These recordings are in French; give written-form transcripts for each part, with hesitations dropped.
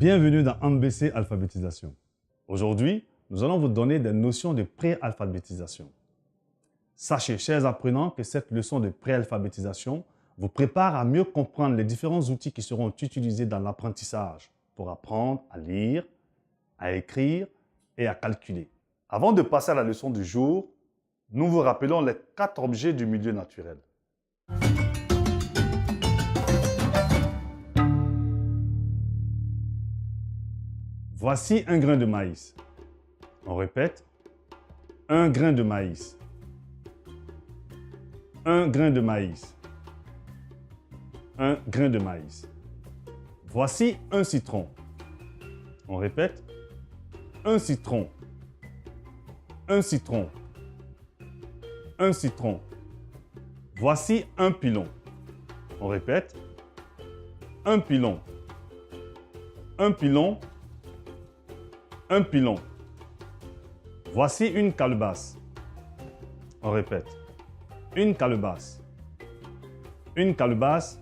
Bienvenue dans MBC Alphabétisation. Aujourd'hui, nous allons vous donner des notions de préalphabétisation. Sachez, chers apprenants, que cette leçon de préalphabétisation vous prépare à mieux comprendre les différents outils qui seront utilisés dans l'apprentissage pour apprendre à lire, à écrire et à calculer. Avant de passer à la leçon du jour, nous vous rappelons les 4 objets du milieu naturel. Voici un grain de maïs. On répète, un grain de maïs. Un grain de maïs. Un grain de maïs. Voici un citron. On répète, un citron. Un citron. Un citron. Voici un pilon. On répète, un pilon. Un pilon. Un pilon. Voici une calebasse. On répète. Une calebasse. Une calebasse.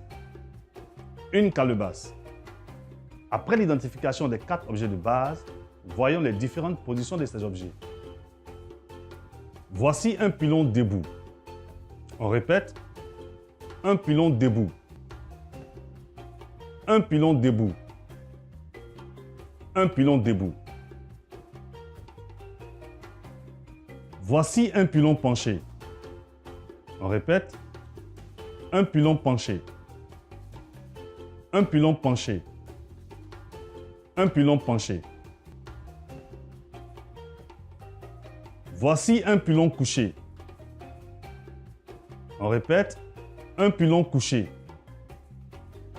Une calebasse. Après l'identification des 4 objets de base, voyons les différentes positions de ces objets. Voici un pilon debout. On répète. Un pilon debout. Un pilon debout. Un pilon debout. Voici un pilon penché. On répète. Un pilon penché. Un pilon penché. Un pilon penché. Voici un pilon couché. On répète. Un pilon couché.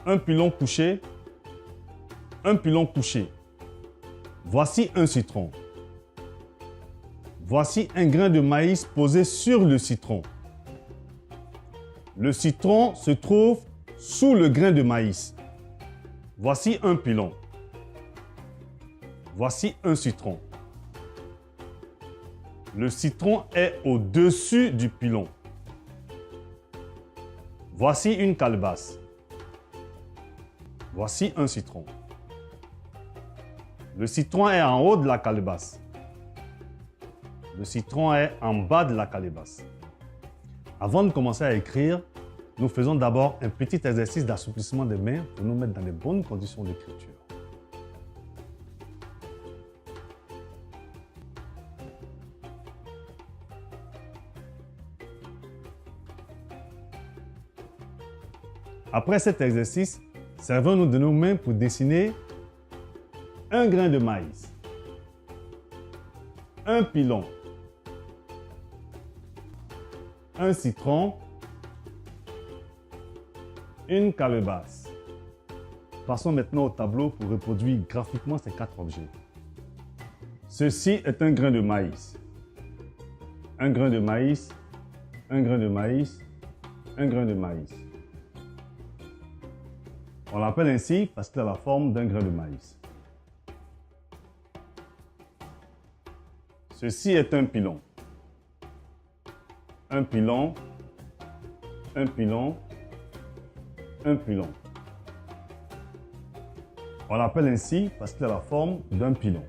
Un pilon couché. Un pilon couché. Voici un citron. Voici un grain de maïs posé sur le citron. Le citron se trouve sous le grain de maïs. Voici un pilon. Voici un citron. Le citron est au-dessus du pilon. Voici une calebasse. Voici un citron. Le citron est en haut de la calebasse. Le citron est en bas de la calebasse. Avant de commencer à écrire, nous faisons d'abord un petit exercice d'assouplissement des mains pour nous mettre dans les bonnes conditions d'écriture. Après cet exercice, servons-nous de nos mains pour dessiner un grain de maïs, un pilon, un citron, une calebasse. Passons maintenant au tableau pour reproduire graphiquement ces 4 objets. Ceci est un grain de maïs. Un grain de maïs, un grain de maïs, un grain de maïs. On l'appelle ainsi parce qu'il a la forme d'un grain de maïs. Ceci est un pilon. Un pilon, un pilon, un pilon. On l'appelle ainsi parce qu'il a la forme d'un pilon.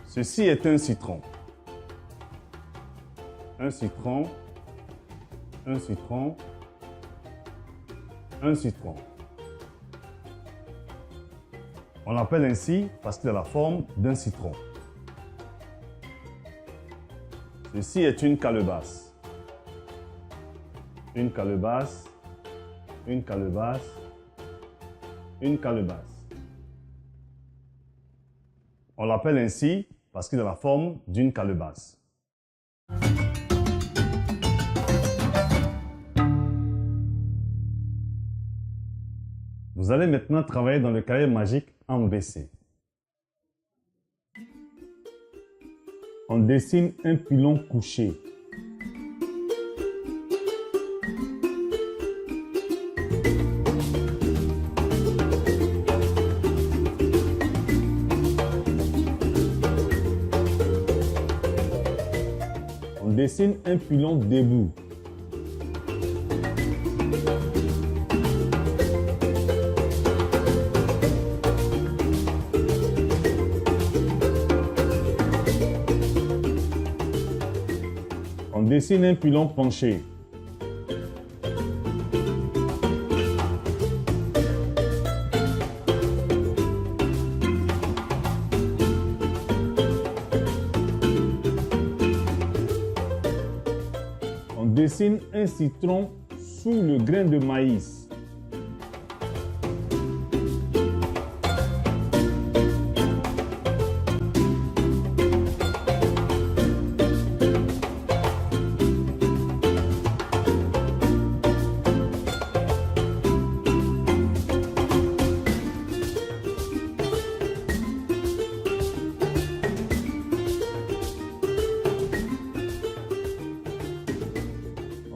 Ceci est un citron. Un citron, un citron, un citron. On l'appelle ainsi parce qu'il a la forme d'un citron. Ceci est une calebasse. Une calebasse, une calebasse, une calebasse. On l'appelle ainsi parce qu'il a la forme d'une calebasse. Vous allez maintenant travailler dans le cahier magique MBC. On dessine un pilon couché. On dessine un pilon debout. dessine un pilon penché. On dessine un citron sous le grain de maïs.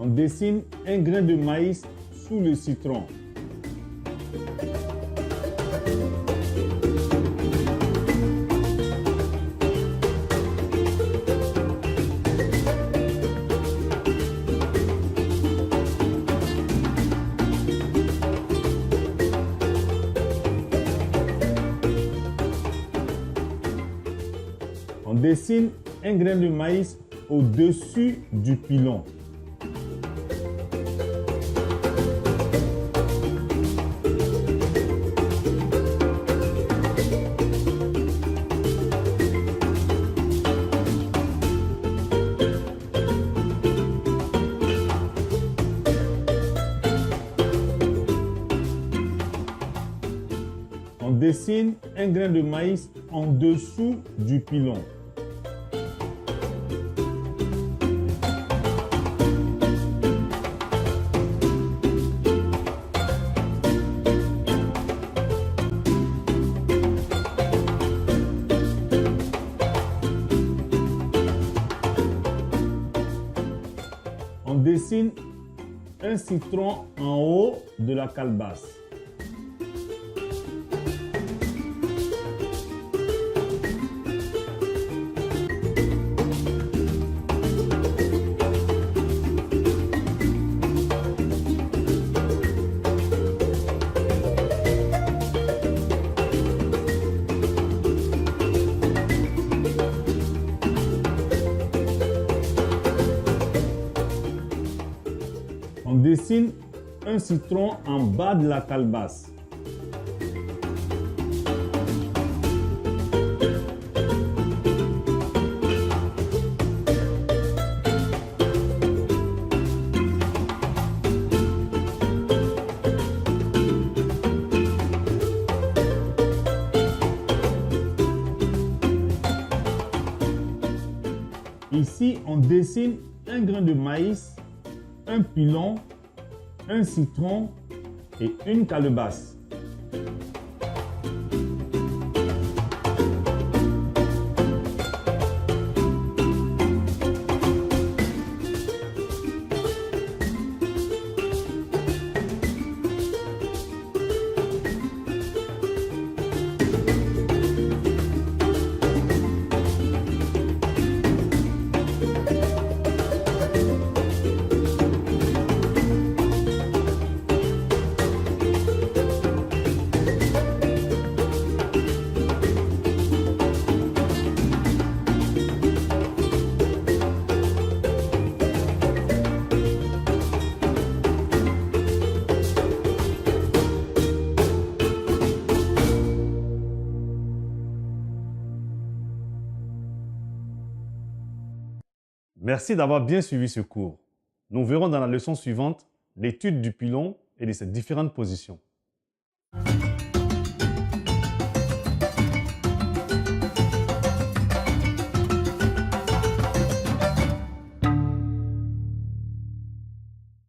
On dessine un grain de maïs sous le citron. On dessine un grain de maïs au-dessus du pilon. On dessine un grain de maïs en dessous du pilon. On dessine un citron en haut de la calebasse. On dessine un citron en bas de la calebasse. Ici, on dessine un grain de maïs, un pilon, un citron et une calebasse. Merci d'avoir bien suivi ce cours. Nous verrons dans la leçon suivante l'étude du pilon et de ses différentes positions.